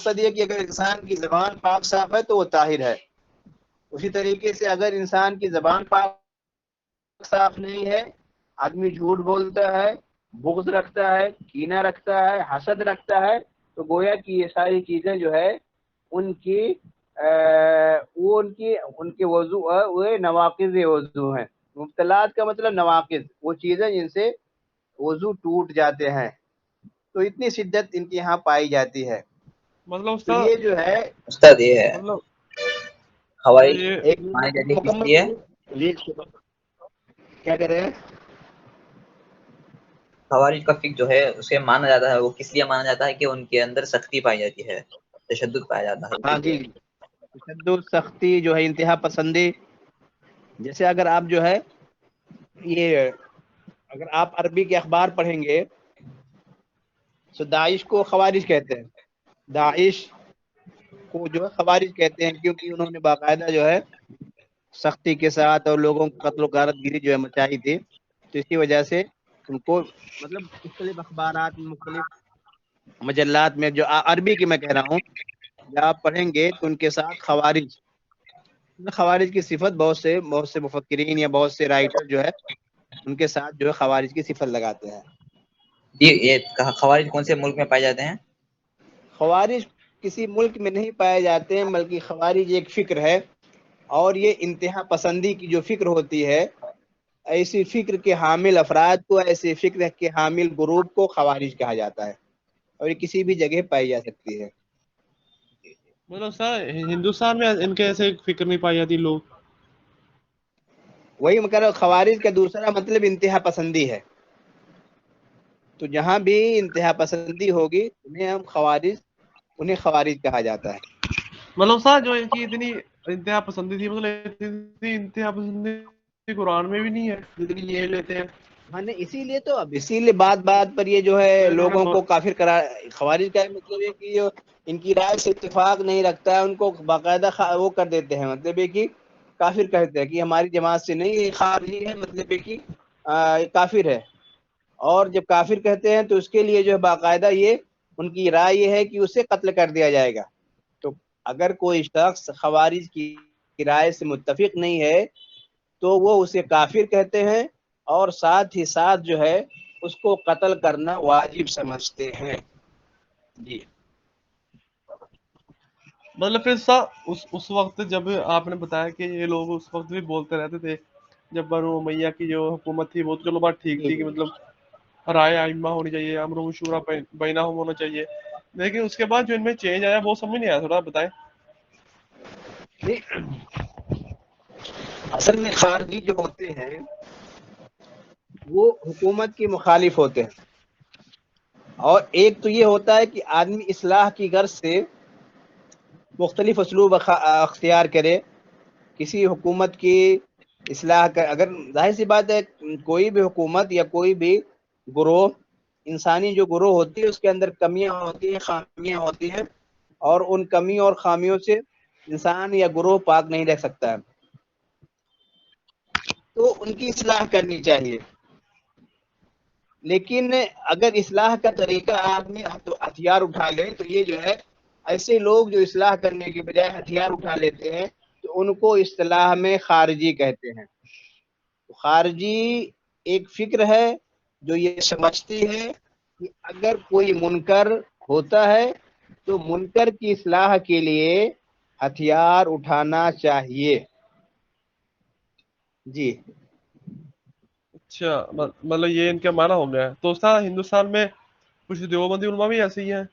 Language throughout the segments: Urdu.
مقصد یہ کہ اگر انسان کی زبان پاک صاف ہے تو وہ طاہر ہے. اسی طریقے سے اگر انسان کی زبان پاک صاف نہیں ہے، آدمی جھوٹ بولتا ہے، بغض رکھتا ہے، کینہ رکھتا ہے، حسد رکھتا ہے، تو گویا کہ یہ ساری چیزیں جو ہے ان کی وہ ان کے وضو وہ نواقض وضو ہیں. مبتلات کا مطلب نواقض، وہ چیزیں جن سے وضو ٹوٹ جاتے ہیں، تو اتنی شدت ان کے یہاں پائی جاتی ہے. مطلب تو استاد، یہ جو ہے استاد یہ ہے مطلب خوارج یہ ایک مانے جاتی ہے کس مکمل لیے؟ کیا کہہ رہے ہیں؟ خوارج کا فقہ جو ہے اسے مانا جاتا ہے، وہ کس لیے مانا جاتا ہے کہ ان کے اندر سختی پائی جاتی ہے، تشدد پایا جاتا ہے اسی ہاں لیے. جی، تشدد، سختی جو ہے، انتہا پسندی. جیسے اگر آپ جو ہے یہ اگر آپ عربی کے اخبار پڑھیں گے تو داعش کو خوارج کہتے ہیں. داعش کو جو ہے خوارج کہتے ہیں، کیونکہ انہوں نے باقاعدہ جو ہے سختی کے ساتھ اور لوگوں کو قتل و غارت گیری جو ہے مچائی تھی. تو اسی وجہ سے ان کو مطلب مختلف اخبارات میں، مختلف مجلات میں، جو عربی کی میں کہہ رہا ہوں، جب آپ پڑھیں گے تو ان کے ساتھ خوارج کی صفت بہت سے مفکرین یا بہت سے رائٹر جو ہے ان کے ساتھ جو ہے خوارج کی صفت لگاتے ہیں. یہ خوارج کون سے ملک میں پائے جاتے ہیں؟ خوارج کسی ملک میں نہیں پائے جاتے ہیں، بلکہ خوارج ایک فکر ہے، اور یہ انتہا پسندی کی جو فکر ہوتی ہے، ایسی فکر کے حامل افراد کو، ایسی فکر کے حامل گروپ کو خوارج کہا جاتا ہے، اور یہ کسی بھی جگہ پائی جا سکتی ہے. مطلب سر ہندوستان میں ان کے ایسے فکر نہیں پائی جاتی لوگ. وہی مگر خوارج کا دوسرا مطلب انتہا پسندی ہے. تو جہاں بھی انتہا پسندی ہوگی انہیں خوارج کہا جاتا ہے. مطلب سر جو ان کی اتنی انتہا پسندی تھی، مطلب اتنی انتہا پسندی قرآن میں بھی نہیں ہے، جتنی یہ لیتے ہیں. ہاں نہیں، اسی لیے بات بات پر یہ جو ہے لوگوں کو کافر کرا. خوارج کا مطلب ہے کہ ان کی رائے سے اتفاق نہیں رکھتا ہے، ان کو باقاعدہ وہ کر دیتے ہیں، مطلب ہے کہ کافر کہتے ہیں کہ ہماری جماعت سے نہیں، یہ خارجی ہے، مطلب ہے کہ کافر ہے. اور جب کافر کہتے ہیں تو اس کے لیے جو ہے باقاعدہ یہ ان کی رائے یہ ہے کہ اسے قتل کر دیا جائے گا. تو اگر کوئی شخص خوارج کی رائے سے متفق نہیں ہے تو وہ اسے کافر کہتے ہیں، اور ساتھ ہی ساتھ جو ہے اس کو قتل کرنا واجب سمجھتے ہیں. جی مطلب پھر سر اس وقت جب آپ نے بتایا کہ یہ لوگ اس وقت بھی بولتے رہتے تھے، جب بنو امیہ کی جو حکومت تھی وہ تو چلو بات ٹھیک جی تھی کہ جی مطلب رائے ائمہ ہونی چاہیے، امر شورا بینہم ہونا چاہیے، لیکن اس کے بعد جو ان میں چینج آیا وہ سمجھ نہیں آیا، تھوڑا بتائیں. جی اصل میں خارجی جو ہوتے ہیں وہ حکومت کے مخالف ہوتے ہیں. اور ایک تو یہ ہوتا ہے کہ آدمی اصلاح کی غرض سے مختلف اسلوب اختیار کرے کسی حکومت کی اصلاح کر. اگر ظاہر سی بات ہے کوئی بھی حکومت یا کوئی بھی گروہ، انسانی جو گروہ ہوتی ہے اس کے اندر کمیاں ہوتی ہیں، خامیاں ہوتی ہیں، اور ان کمیوں اور خامیوں سے انسان یا گروہ پاک نہیں رہ سکتا ہے، تو ان کی اصلاح کرنی چاہیے. لیکن اگر اصلاح کا طریقہ آدمی ہتھیار اٹھا لے تو یہ جو ہے ایسے لوگ جو اصلاح کرنے کی بجائے ہتھیار اٹھا لیتے ہیں تو ان کو اصطلاح میں خارجی کہتے ہیں. خارجی ایک فکر ہے جو یہ سمجھتی ہے کہ اگر کوئی منکر ہوتا ہے تو منکر کی اصلاح کے لیے ہتھیار اٹھانا چاہیے. جی اچھا، مطلب یہ ان کا معنی ہو گیا ہے. تو سر ہندوستان میں کچھ دیوبندی علماء بھی ایسے ہی ہیں،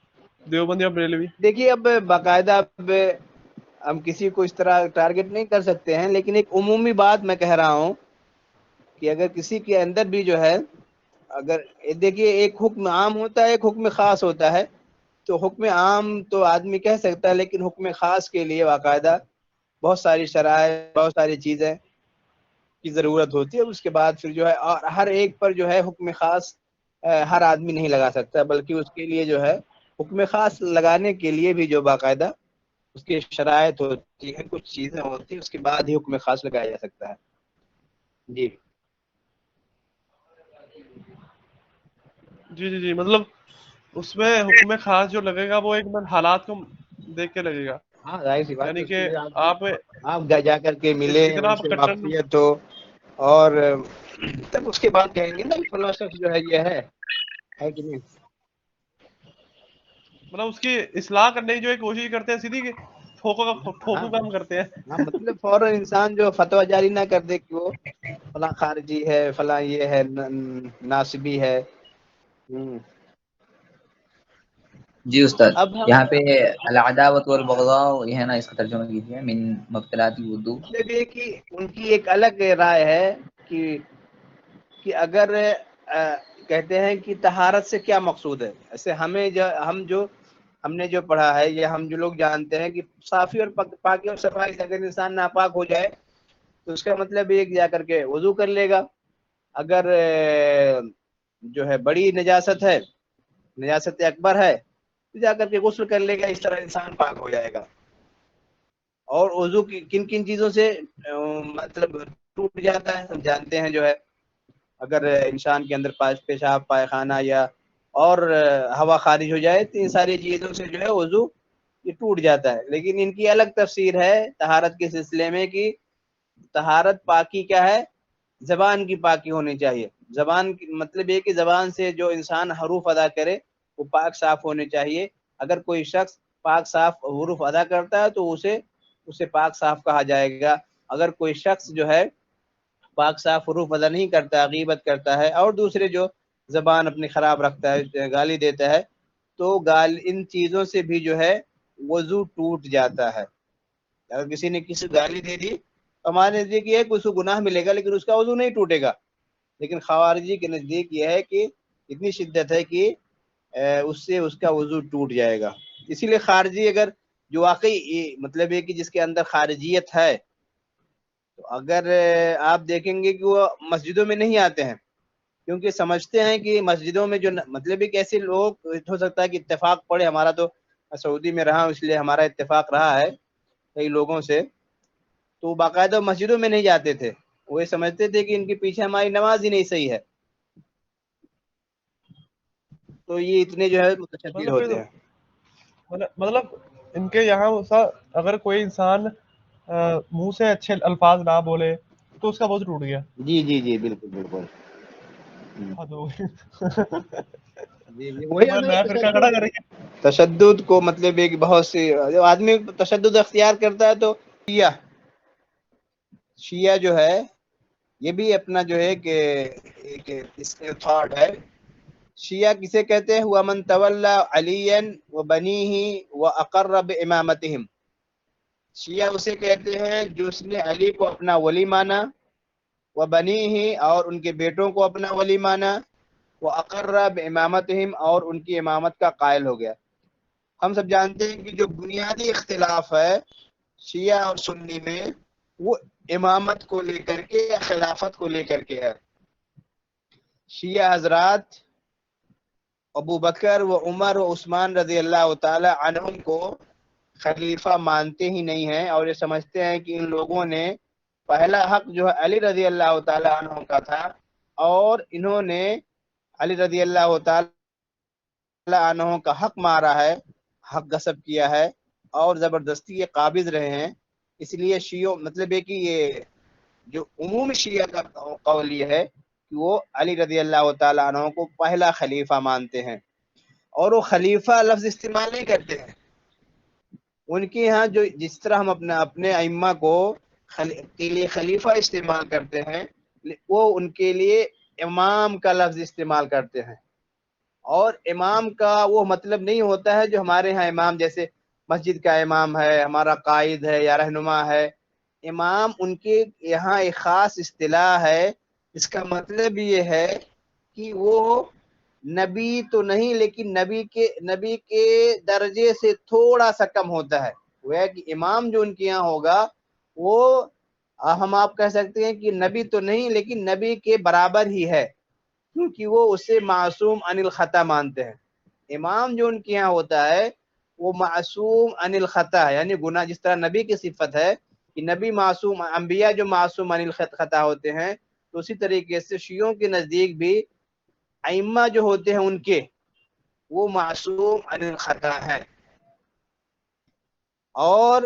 دیوبندی اور بریلوی. دیکھیے اب باقاعدہ ہم کسی کو اس طرح ٹارگٹ نہیں کر سکتے ہیں، لیکن ایک عمومی بات میں کہہ رہا ہوں کہ اگر کسی کے اندر بھی جو ہے، اگر دیکھیے ایک حکم عام ہوتا ہے، ایک حکم خاص ہوتا ہے. تو حکم عام تو آدمی کہہ سکتا ہے، لیکن حکم خاص کے لیے باقاعدہ بہت ساری شرائط، بہت ساری چیزیں کی ضرورت ہوتی ہے. اس کے بعد پھر جو ہے اور ہر ایک پر جو ہے حکم خاص ہر آدمی نہیں لگا سکتا، بلکہ اس کے لیے جو ہے حکم خاص لگانے کے لیے بھی جو باقاعدہ اس کی شرائط ہوتی ہے، کچھ چیزیں ہوتی ہیں، اس کے بعد ہی حکم خاص لگایا جا سکتا ہے. جی جی جی جی، مطلب اس میں حکم خاص جو لگے گا وہ ایک من حالات کو دیکھ کے لگے گا. ہاں ظاہر سی بات ہے، یعنی اس کے کہ لیے آپ آپ جا کر کے ملے، اتنا ان آپ سے کٹن معافیت ہو، اور تب اس کے بعد کہیں گے نا فلاں شخص جو ہے یہ ہے کہ نہیں. مطلب اس کی اصلاح کرنے کی جو ہے کوشش کرتے ہیں، سیدھی ٹھوکو کام کرتے ہیں. ہاں مطلب فوراً انسان جو فتویٰ جاری نہ کر دے کہ وہ فلاں خارجی ہے، فلاں یہ ہے، ناصبی ہے. جی استاد، اب ہم یہاں پہ العداوت والبغضاء یہ ہے نا، اس کا ترجمہ کیجیے. من مبتلات الوضو. مطلب یہ کہ ان کی ایک الگ رائے ہے کہ اگر کہتے ہیں کہ طہارت سے کیا مقصود ہے. ایسے ہم نے جو پڑھا ہے، یا ہم جو لوگ جانتے ہیں کہ صافی اور پاکی اور صفائی سے اگر انسان ناپاک ہو جائے تو اس کا مطلب یہ کہ جا کر کے وضو کر لے گا. اگر جو ہے بڑی نجاست ہے، نجاست اکبر ہے، تو جا کر کے غسل کر لے گا. اس طرح انسان پاک ہو جائے گا. اور وضو کی کن کن چیزوں سے مطلب ٹوٹ جاتا ہے ہم جانتے ہیں. جو ہے اگر انسان کے اندر پیشاب، پائخانہ یا اور ہوا خارج ہو جائے تو ان ساری چیزوں سے جو ہے وضو یہ ٹوٹ جاتا ہے. لیکن ان کی الگ تفسیر ہے طہارت کے سلسلے میں کہ طہارت پاکی کیا ہے، زبان کی پاکی ہونی چاہیے. زبان کی مطلب یہ کہ زبان سے جو انسان حروف ادا کرے وہ پاک صاف ہونے چاہیے. اگر کوئی شخص پاک صاف حروف ادا کرتا ہے تو اسے پاک صاف کہا جائے گا. اگر کوئی شخص جو ہے پاک صاف حروف ادا نہیں کرتا، غیبت کرتا ہے اور دوسرے جو زبان اپنی خراب رکھتا ہے، گالی دیتا ہے، تو ان چیزوں سے بھی جو ہے وضو ٹوٹ جاتا ہے. اگر کسی نے کسی گالی دے دی، ہمارے نزدیک یہ ہے کہ اس کو گناہ ملے گا لیکن اس کا وضو نہیں ٹوٹے گا. لیکن خوارجی کے نزدیک یہ ہے کہ اتنی شدت ہے کہ اس سے اس کا وضو ٹوٹ جائے گا. اسی لیے خارجی اگر جو واقعی مطلب ہے کہ جس کے اندر خارجیت ہے، تو اگر آپ دیکھیں گے کہ وہ مسجدوں میں نہیں آتے ہیں، کیونکہ سمجھتے ہیں کہ مسجدوں میں جو مطلب ایک ایسے لوگ، ہو سکتا ہے کہ اتفاق پڑے. ہمارا تو سعودی میں رہا ہوں اس لیے ہمارا اتفاق رہا ہے کئی لوگوں سے، تو باقاعدہ مسجدوں میں نہیں جاتے تھے. وہ یہ سمجھتے تھے کہ ان کے پیچھے ہماری نماز ہی نہیں صحیح ہے، تو یہ اتنے جو ہے متشدد ہوتے ہیں. مطلب ان کے یہاں اگر کوئی انسان منہ سے اچھے الفاظ نہ بولے تو اس کا وضو ٹوٹ گیا. جی جی جی بالکل بالکل. جی وہی نیا فرقہ کھڑا کریں گے. تشدد کو مطلب ایک بہت سی جب آدمی تشدد اختیار کرتا ہے تو شیعہ جو ہے یہ بھی اپنا جو ہے کہ ایک اس کے تھاٹ ہے. شیعہ کسے کہتے ہیں؟ ہوا من تولا علیا و بنیہ و اقر بامامتہم. شیعہ اسے کہتے ہیں جو اس نے علی کو اپنا ولی مانا، و بنیہ اور ان کے بیٹوں کو اپنا ولی مانا، وہ اقر بامامتہم اور ان کی امامت کا قائل ہو گیا. ہم سب جانتے ہیں کہ جو بنیادی اختلاف ہے شیعہ اور سنی میں وہ امامت کو لے کر کے یا خلافت کو لے کر کے ہے. شیعہ حضرات ابو بکر و عمر و عثمان رضی اللہ تعالی عنہم کو خلیفہ مانتے ہی نہیں ہیں، اور یہ سمجھتے ہیں کہ ان لوگوں نے پہلا حق جو ہے علی رضی اللہ تعالی عنہ کا تھا، اور انہوں نے علی رضی اللہ تعالی عنہ کا حق مارا ہے، حق غصب کیا ہے اور زبردستی یہ قابض رہے ہیں. اس لیے شیعہ مطلب ہے کہ یہ جو عموم شیعہ کا قول یہ ہے کہ وہ علی رضی اللہ تعالی عنہ کو پہلا خلیفہ مانتے ہیں، اور وہ خلیفہ لفظ استعمال نہیں کرتے ہیں. ان کے ہاں جو جس طرح ہم اپنے ائمہ کو کے لیے خلیفہ استعمال کرتے ہیں، وہ ان کے لیے امام کا لفظ استعمال کرتے ہیں. اور امام کا وہ مطلب نہیں ہوتا ہے جو ہمارے ہاں امام جیسے مسجد کا امام ہے، ہمارا قائد ہے یا رہنما ہے. امام ان کے یہاں ایک خاص اصطلاح ہے، اس کا مطلب یہ ہے کہ وہ نبی تو نہیں لیکن نبی کے درجے سے تھوڑا سا کم ہوتا ہے. وہ ہے کہ امام جو ان کے یہاں ہوگا وہ ہم آپ کہہ سکتے ہیں کہ نبی تو نہیں لیکن نبی کے برابر ہی ہے، کیونکہ وہ اسے معصوم عن الخطا مانتے ہیں. امام جو ان کے یہاں ہوتا ہے وہ معصوم عن الخطا ہے، یعنی گناہ، جس طرح نبی کی صفت ہے کہ نبی معصوم، انبیاء جو معصوم عن الخطا ہوتے ہیں، تو اسی طریقے سے شیعوں کے نزدیک بھی ائمہ جو ہوتے ہیں ان کے وہ معصوم عن الخطا ہے، اور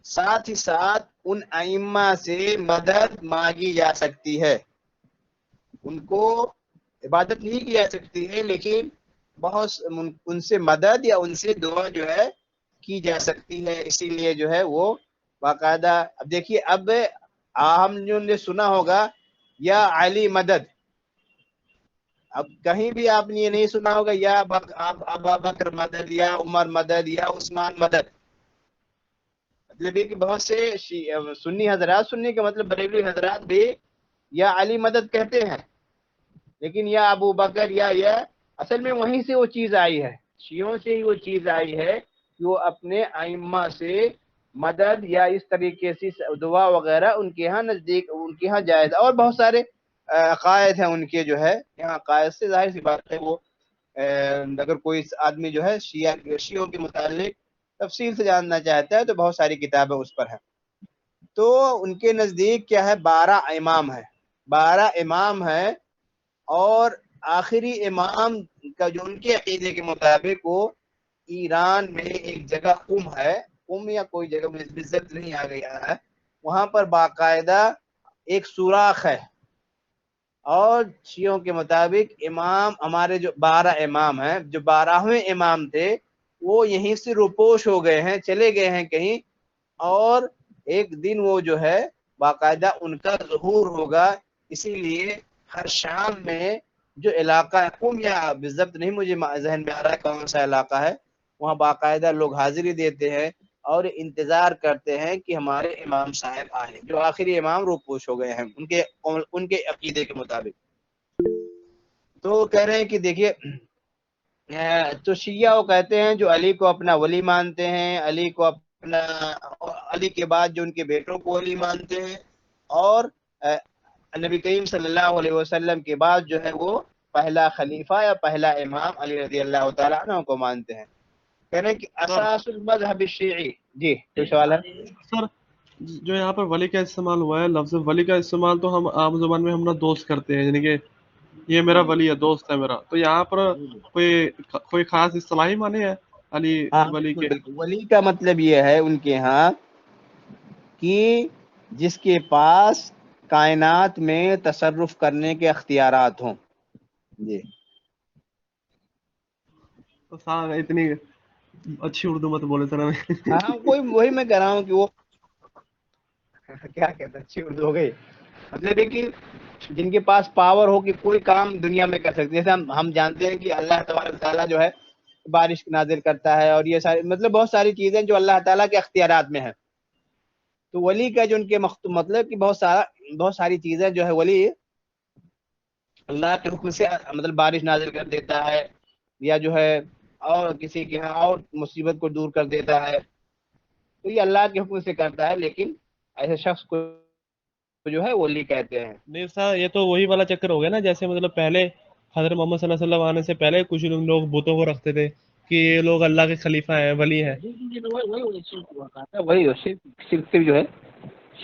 ساتھ ہی ساتھ ان ائمہ سے مدد مانگی جا سکتی ہے، ان کو عبادت نہیں کی جا سکتی ہے لیکن بہت ان سے مدد یا ان سے دعا جو ہے کی جا سکتی ہے، اسی لیے جو ہے وہ باقاعدہ. اب دیکھیے، اب ہم نے سنا ہوگا یا علی مدد، اب کہیں بھی آپ نے یہ نہیں سنا ہوگا یا ابا بکر مدد یا عمر مدد یا عثمان مدد. مطلب یہ کہ بہت سے سنی حضرات، سنی کا مطلب بریلوی حضرات بھی یا علی مدد کہتے ہیں، لیکن یا ابو بکر یا اصل میں وہیں سے وہ چیز آئی ہے، شیعوں سے ہی وہ چیز آئی ہے کہ وہ اپنے ائمہ سے مدد یا اس طریقے سے دعا وغیرہ ان کے ہاں نزدیک، ان کے ہاں جائز. اور بہت سارے عقائد ہیں ان کے جو ہے یہاں، عقائد سے ظاہر سی بات ہے وہ اگر کوئی آدمی جو ہے شیعوں کے متعلق تفصیل سے جاننا چاہتا ہے تو بہت ساری کتابیں اس پر ہیں. تو ان کے نزدیک کیا ہے، 12 امام ہے، 12 امام ہے، اور آخری امام کا جو ان کے عقیدے کے مطابق وہ ایران میں ایک جگہ قم ہے، قم یا کوئی جگہ مجھے بالضبط نہیں آ گیا ہے، وہاں پر باقاعدہ ایک سوراخ ہے، اور شیعوں کے مطابق امام، ہمارے جو 12 امام ہیں، جو 12ویں امام تھے وہ یہیں سے روپوش ہو گئے ہیں، چلے گئے ہیں کہیں، اور ایک دن وہ جو ہے باقاعدہ ان کا ظہور ہوگا. اسی لیے ہر شام میں جو علاقہ ہے قم، یا بالضبط نہیں مجھے ذہن میں آ رہا ہے کون سا علاقہ ہے، وہاں باقاعدہ لوگ حاضری دیتے ہیں اور انتظار کرتے ہیں کہ ہمارے امام صاحب آئیں، جو آخری امام روپوش ہو گئے ہیں ان کے عقیدے کے مطابق. تو کہہ رہے ہیں کہ دیکھیے، تو شیعہ وہ کہتے ہیں جو علی کو اپنا ولی مانتے ہیں، علی کو اپنا، علی کے بعد جو ان کے بیٹوں کو ولی مانتے ہیں، اور نبی کریم صلی اللہ علیہ وسلم کے بعد جو ہے وہ پہلا خلیفہ یا پہلا امام علی رضی اللہ تعالیٰ عنہ کو مانتے ہیں. کہہ رہے ہیں کہ سر اساس المذہب الشیعی. جی کوئی سوال ہے؟ سر جو یہاں پر ولی کا استعمال ہوا ہے، لفظ ولی کا استعمال تو ہم عام زبان میں ہم نا دوست کرتے ہیں، یعنی کہ یہ میرا ولی ہے، دوست ہے میرا. تو یہاں پر کوئی خاص اصطلاحی معنی ہے علی ہاں ولی بالکل کے؟ بالکل، ولی کا مطلب یہ ہے ان کے ہاں کہ جس کے پاس کائنات میں تصرف کرنے کے اختیارات ہوں. جی تو سر اتنی اچھی اردو مت بولے سر ہمیں. ہاں، وہی میں کہہ رہا ہوں کہ وہ کیا کہتے ہیں، اچھی اردو ہو گئی. مطلب ہے کہ جن کے پاس پاور ہو کہ کوئی کام دنیا میں کر سکتے، جیسے ہم جانتے ہیں کہ اللہ تبارک تعالیٰ جو ہے بارش نازل کرتا ہے، اور یہ ساری مطلب بہت ساری چیزیں جو اللہ تعالیٰ کے اختیارات میں ہیں. تو ولی کا جو ان کے مطلب کہ بہت ساری چیزیں جو ہے ولی اللہ کے حکم سے مطلب بارش نازل کر دیتا ہے، یا جو ہے اور کسی کے ہاں اور مصیبت کو دور کر دیتا ہے، تو یہ اللہ کے حکم سے کرتا ہے، لیکن ایسے شخص کو جو ہے ولی کہتے ہیں. نہیں سر، یہ تو وہی والا چکر ہو گیا نا، جیسے مطلب پہلے حضرت محمد صلی اللہ علیہ وسلم آنے سے پہلے کچھ لوگ بتوں کو رکھتے تھے کہ یہ لوگ اللہ کے خلیفہ ہیں، ولی ہیں. وہی شرک سے جو ہے،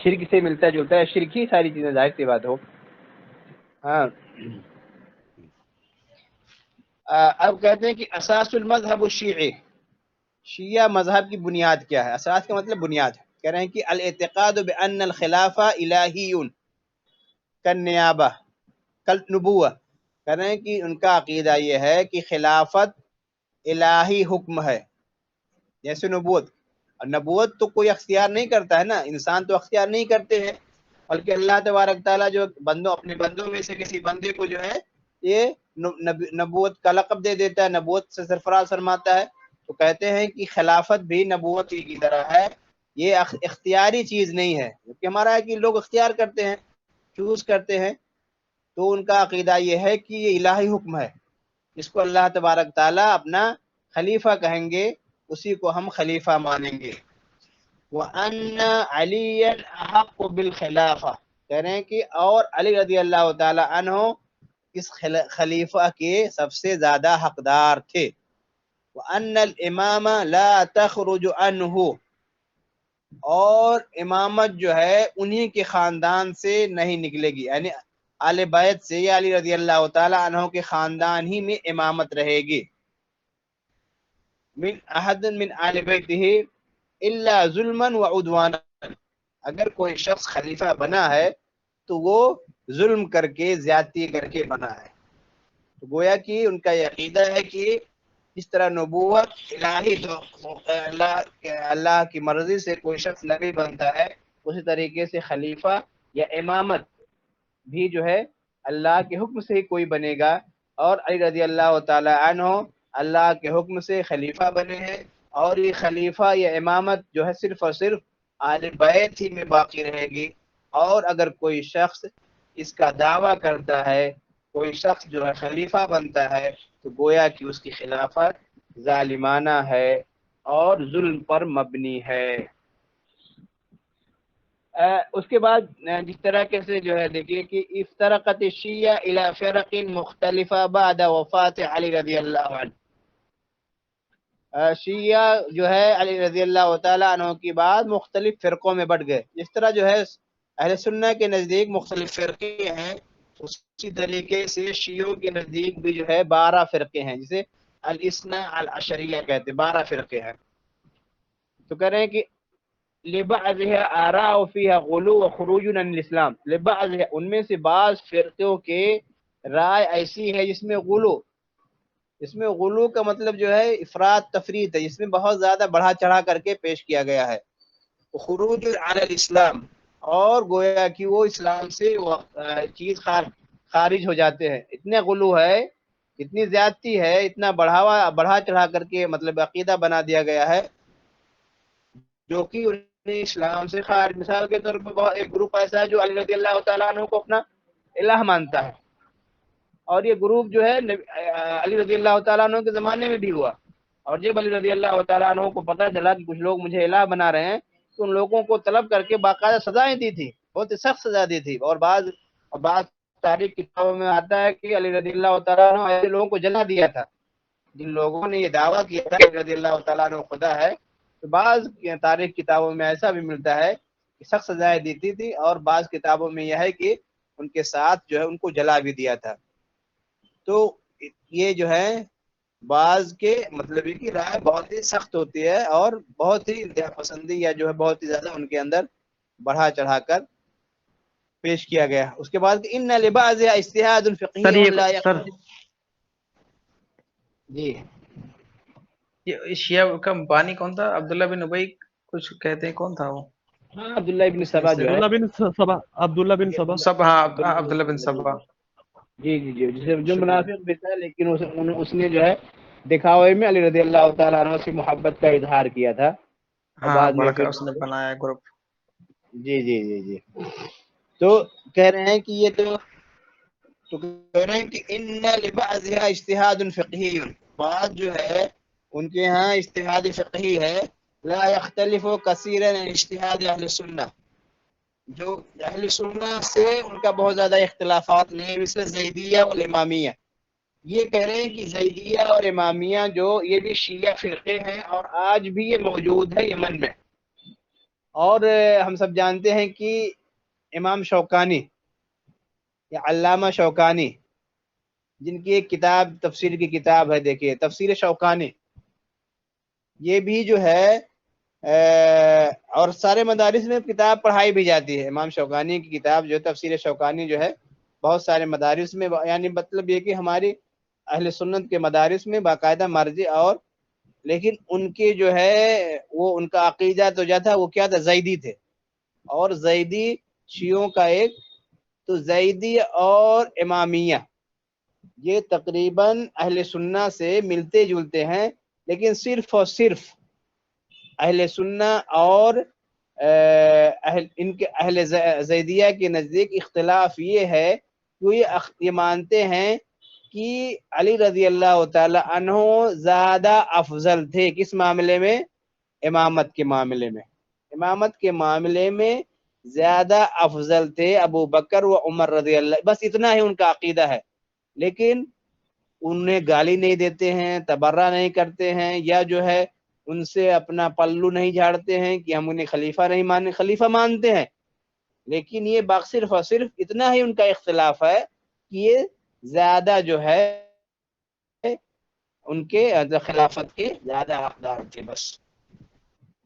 شرک سے ملتا جلتا ہے، شرک ہی ساری چیزیں، ظاہر سی بات ہو. ہاں، اب کہتے ہیں کہ اساس المذہب الشیعی، شیعہ مذہب کی بنیاد کیا ہے؟ اساس کا مطلب بنیاد. کہہ رہے ہیں کہ الاعتقاد بان الخلافہ الہی کالنیابہ کالنبوہ. کہہ رہے ہیں کہ ان کا عقیدہ یہ ہے کہ خلافت الہی حکم ہے جیسے نبوت. اور نبوت تو کوئی اختیار نہیں کرتا ہے نا، انسان تو اختیار نہیں کرتے ہیں، بلکہ اللہ تبارک تعالیٰ جو اپنے بندوں میں سے کسی بندے کو جو ہے یہ نبوت کا لقب دے دیتا ہے، نبوت سے سرفراز فرماتا ہے. تو کہتے ہیں کہ خلافت بھی نبوت کی طرح ہے، یہ اختیاری چیز نہیں ہے، کیونکہ ہمارا ہے کہ لوگ اختیار کرتے ہیں، چوز کرتے ہیں. تو ان کا عقیدہ یہ ہے کہ یہ الہی حکم ہے، جس کو اللہ تبارک تعالیٰ اپنا خلیفہ کہیں گے اسی کو ہم خلیفہ مانیں گے. وَأَنَّ عَلِيًّا أَحَقُّ بِالْخِلَافَةِ. کہہ رہے ہیں کہ اور علی رضی اللہ تعالی عنہ اس خلیفہ کے سب سے زیادہ حقدار تھے. وَأَنَّ الْإِمَامَ لَا تَخْرُجُ عَنْهُ. اور امامت جو ہے انہی کے خاندان سے نہیں نکلے گی، یعنی آل بیت سے یا علی رضی اللہ تعالی عنہ کے خاندان ہی میں امامت رہے گی. من احد من آل بیتہ الا ظلما وعدوانا، اگر کوئی شخص خلیفہ بنا ہے تو وہ ظلم کر کے زیادتی کر کے بنا ہے۔ تو گویا کہ ان کا یہ عقیدہ ہے کہ جس طرح نبوت الہی تو اللہ کی مرضی سے کوئی شخص نبی بنتا ہے، اسی طریقے سے خلیفہ یا امامت بھی جو ہے اللہ کے حکم سے ہی کوئی بنے گا، اور علی رضی اللہ تعالی عنہ اللہ کے حکم سے خلیفہ بنے ہیں، اور یہ خلیفہ یا امامت جو ہے صرف اور صرف آل بیت ہی میں باقی رہے گی۔ اور اگر کوئی شخص اس کا دعویٰ کرتا ہے، کوئی شخص جو ہے خلیفہ بنتا ہے، تو گویا کہ اس کی خلافت ظالمانہ ہے اور ظلم پر مبنی ہے۔ اس کے بعد جس طرح سے جو ہے دیکھیے کہ افترقت الشیعہ الی فرق مختلفہ بعد وفات علی رضی اللہ عنہ، شیعہ جو ہے علی رضی اللہ تعالیٰ عنہ کی بعد مختلف فرقوں میں بٹ گئے۔ جس طرح جو ہے اہل سنہ کے نزدیک مختلف فرقے ہیں، اسی طریقے سے شیعوں کے نزدیک بھی جو ہے 12 فرقے ہیں، جسے الاثنا العشریہ کہتے ہیں، 12 فرقے ہیں۔ تو کہہ رہے ہیں کہ لبعضها آراء فيها غلو وخروج عن الاسلام، لبعضها ان میں سے بعض فرقوں کے رائے ایسی ہے جس میں غلو، اس میں غلو کا مطلب جو ہے افراد تفرید ہے، جس میں بہت زیادہ بڑھا چڑھا کر کے پیش کیا گیا ہے۔ خروج عن الاسلام، اور گویا کہ وہ اسلام سے وہ چیز خارج ہو جاتے ہیں، اتنے غلو ہے، اتنی زیادتی ہے، اتنا بڑھا چڑھا کر کے مطلب عقیدہ بنا دیا گیا ہے جو کہ انہیں اسلام سے خارج۔ مثال کے طور پر ایک گروپ ایسا ہے جو علی رضی اللہ تعالیٰ عنہ کو اپنا الہ مانتا ہے، اور یہ گروپ جو ہے علی رضی اللہ تعالیٰ عنہ کے زمانے میں بھی ہوا، اور جب علی رضی اللہ تعالیٰ عنہ کو پتہ چلا کہ کچھ لوگ مجھے الہ بنا رہے ہیں تو ان لوگوں کو طلب کر کے باقاعدہ سزائیں دی تھی، بہت ہی سخت سزا دی تھی، اور بعض تاریخ کتابوں میں آتا ہے کہ علی رضی اللہ تعالیٰ عنہ ایسے لوگوں کو جلا دیا تھا جن لوگوں نے یہ دعویٰ کیا تھا کہ علی رضی اللہ تعالیٰ عنہ خدا ہے۔ تو بعض تاریخ کتابوں میں ایسا بھی ملتا ہے کہ سخت سزائیں دیتی تھی، اور بعض کتابوں میں یہ ہے کہ ان کے ساتھ جو ہے ان کو جلا بھی دیا تھا۔ تو یہ جو ہے بعض کے مطلب یہ کہ رائے بہت ہی سخت ہوتی ہے، اور بہت ہی انتہا پسندی یا جو ہے بہت ہی زیادہ ان کے اندر بڑھا چڑھا کر پیش کیا گیا۔ اس کے بعد ان لبعض اجتہاد فقہی لا سر جی یہ شیعہ کا بانی کون تھا؟ عبداللہ بن ابی کچھ کہتے ہیں، کون تھا وہ؟ ہاں عبداللہ ابن سبا جو ہے، عبداللہ بن سبا سب، ہاں عبداللہ بن سبا۔ جی جی جی جسے جو منافق بھی تھا، لیکن اس نے جو ہے دکھاوے میں علی رضی اللہ تعالیٰ عنہ سے محبت کا اظہار کیا تھا، اور ہاں بعد میں بڑھ کر پھر اس نے بنایا گروپ۔ جی جی جی جی تو کہہ رہے ہیں کہ یہ تو کہہ رہے ہیں کہ ان لبعضها اجتہاد فقہی، بعض جو ہے ان کے ہاں اجتہاد فقہی ہے، لا يختلف کثیرا عن اجتہاد اہل سنہ، جو اہل سنہ سے ان کا بہت زیادہ اختلافات نہیں، مثل زیدیہ اور امامیہ۔ یہ کہہ رہے ہیں کہ زیدیہ اور امامیہ جو یہ بھی شیعہ فرقے ہیں، اور آج بھی یہ موجود ہے یمن میں۔ اور ہم سب جانتے ہیں کہ امام شوکانی یا علامہ شوکانی، جن کی ایک کتاب تفسیر کی کتاب ہے، دیکھیے تفسیر شوکانی، یہ بھی جو ہے اور سارے مدارس میں کتاب پڑھائی بھی جاتی ہے۔ امام شوکانی کی کتاب جو ہے تفسیر شوکانی جو ہے بہت سارے مدارس میں، یعنی مطلب یہ کہ ہماری اہل سنت کے مدارس میں باقاعدہ مرجع، اور لیکن ان کے جو ہے وہ ان کا عقیدہ تو جو تھا وہ کیا تھا، زیدی تھے، اور زیدی شیعوں کا ایک، تو زیدی اور امامیہ یہ تقریباً اہل سنہ سے ملتے جلتے ہیں، لیکن صرف اور صرف اہل سنہ اور ان کے اہل زیدیہ کے نزدیک اختلاف یہ ہے کہ یہ مانتے ہیں کہ علی رضی اللہ تعالی عنہ زیادہ افضل تھے، کس معاملے میں؟ امامت کے معاملے میں، امامت کے معاملے میں زیادہ افضل تھے ابو بکر و عمر رضی اللہ، بس اتنا ہی ان کا عقیدہ ہے، لیکن انہیں گالی نہیں دیتے ہیں، تبرہ نہیں کرتے ہیں، یا جو ہے ان سے اپنا پلو نہیں جھاڑتے ہیں کہ ہم انہیں خلیفہ نہیں مانتے، خلیفہ مانتے ہیں، لیکن یہ صرف اور صرف اتنا ہی ان کا اختلاف ہے کہ یہ زیادہ جو ہے ان کے خلافت کے زیادہ حقدار تھے بس.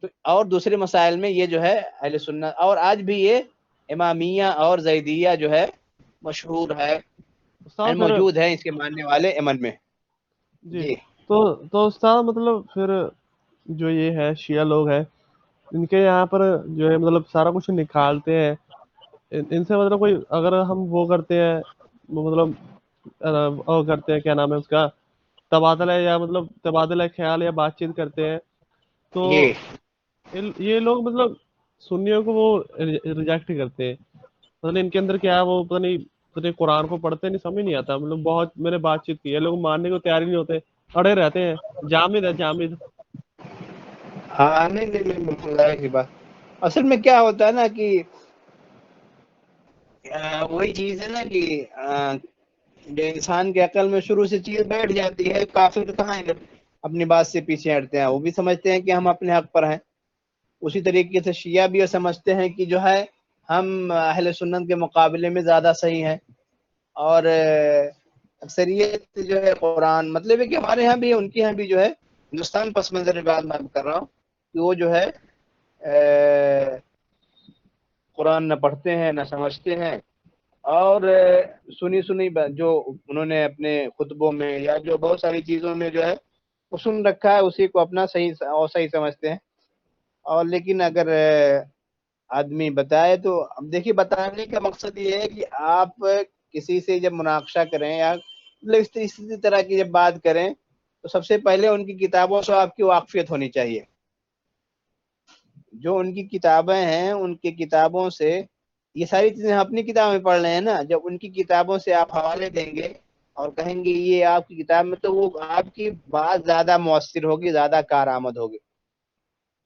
تو اور دوسرے مسائل میں یہ جو ہے اہل سنت، اور آج بھی یہ امامیہ اور زیدیہ جو ہے مشہور ہے، استاد پھر موجود ہے اس کے ماننے والے یمن میں. جی جی تو استاد مطلب پھر جو یہ ہے شیعہ لوگ ہیں ان کے یہاں پر جو ہے مطلب سارا کچھ نکالتے ہیں، ان سے مطلب کوئی اگر ہم وہ کرتے ہیں وہ مطلب وہ کرتے ہیں کیا نام ہے اس کا تبادلہ، یا مطلب تبادلہ خیال یا بات چیت کرتے ہیں، تو جی یہ لوگ مطلب سنیوں کو وہ ریجیکٹ کرتے ہیں. پتہ نہیں ان کے اندر کیا ہے، وہ پتہ نہیں قرآن کو پڑھتے نہیں، سمجھ نہیں آتا. مطلب بہت میں نے بات چیت کی ہے، لوگ ماننے کو تیار ہی نہیں ہوتے، اڑے رہتے ہیں. جامد ہے جامد. ہاں، نہیں نہیں نہیں، بالکل ظاہر سی بات. اصل میں کیا ہوتا ہے نا کہ وہی چیز ہے نا کہ جو انسان کے عقل میں شروع سے چیز بیٹھ جاتی ہے، کافر کہاں ہے اپنی بات سے پیچھے ہٹتے ہیں، وہ بھی سمجھتے ہیں کہ ہم اپنے حق پر ہیں. اسی طریقے سے شیعہ بھی سمجھتے ہیں کہ جو ہے ہم اہل سنت کے مقابلے میں زیادہ صحیح ہیں. اور اکثریت جو ہے قرآن، مطلب ہے کہ ہمارے ہاں بھی ان کے ہاں بھی جو ہے ہندوستان پس منظر کی بات میں کر رہا ہوں کہ وہ جو ہے قرآن نہ پڑھتے ہیں نہ سمجھتے ہیں، اور سنی جو انہوں نے اپنے خطبوں میں یا جو بہت ساری چیزوں میں جو ہے وہ سن رکھا ہے، اسی کو اپنا صحیح اور صحیح سمجھتے ہیں. اور لیکن اگر آدمی بتائے تو اب دیکھیے بتانے کا مقصد یہ ہے کہ آپ کسی سے جب مناقشہ کریں یا مطلب اسی طرح کی جب بات کریں تو سب سے پہلے ان کی کتابوں سے آپ کی واقفیت ہونی چاہیے. جو ان کی کتابیں ہیں ان کی کتابوں سے، یہ ساری چیزیں ہم اپنی کتاب میں پڑھ رہے ہیں نا، جب ان کی کتابوں سے آپ حوالے دیں گے اور کہیں گے یہ آپ کی کتاب میں، تو وہ آپ کی بات زیادہ مؤثر ہوگی، زیادہ کارآمد ہوگی.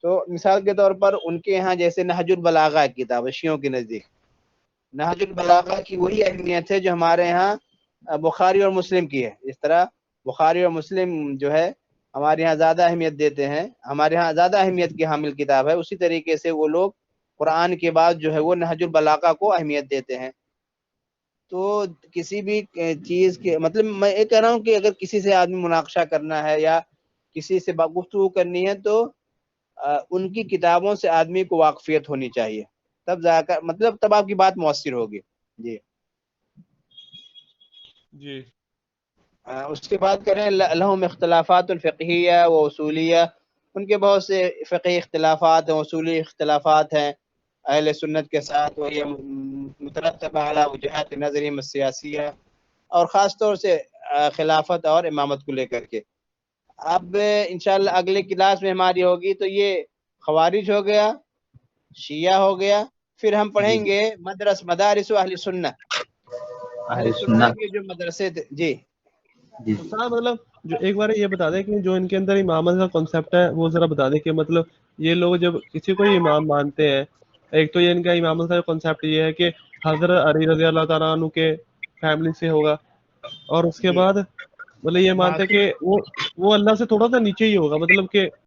تو مثال کے طور پر ان کے یہاں جیسے نہج البلاغہ کتاب ہے شیعوں کے نزدیک، نہج البلاغہ کی وہی اہمیت ہے جو ہمارے یہاں بخاری اور مسلم کی ہے. اس طرح بخاری اور مسلم جو ہے ہمارے یہاں زیادہ اہمیت دیتے ہیں، ہمارے یہاں زیادہ اہمیت کی حامل کتاب ہے، اسی طریقے سے وہ لوگ قرآن کے بعد جو ہے وہ نہج البلاغہ کو اہمیت دیتے ہیں. تو کسی بھی چیز کے مطلب میں یہ کہہ رہا ہوں کہ اگر کسی سے آدمی مناقشہ کرنا ہے یا کسی سے گفتگو کرنی ہے تو ان کی کتابوں سے آدمی کو واقفیت ہونی چاہیے، تب جا کر مطلب تب آپ کی بات مؤثر ہوگی. جی جی اس کے بعد کریں لہم اختلافات الفقہیہ و اصولیہ، ان کے بہت سے فقہی اختلافات ہیں، اصولی اختلافات ہیں اہل سنت کے ساتھ، وہی مترتبہ علی وجہات نظرہم السیاسیہ، اور خاص طور سے خلافت اور امامت کو لے کر کے. اب انشاءاللہ اگلے کلاس میں ہماری ہوگی تو یہ خوارج ہو گیا، شیعہ ہو گیا، پھر ہم جی پڑھیں گے مدارس اہل سنت، اہل اہل سنت سنت. کے جو مدرسے تھے. جی جی تو صاحب مطلب جو ایک بار یہ بتا دیں کہ جو ان کے اندر امامت کا کانسیپٹ ہے وہ ذرا بتا دیں کہ مطلب یہ لوگ جب کسی کو امام مانتے ہیں، ایک تو یہ ان کا امامت کا کانسیپٹ یہ ہے کہ حضرت علی رضی اللہ تعالیٰ عنہ کے فیملی سے ہوگا، اور اس کے جی بعد مطلب یہ مانتے ہیں معصوم، کہ وہ اللہ سے تھوڑا سا نیچے ہی ہوگا، مطلب کہ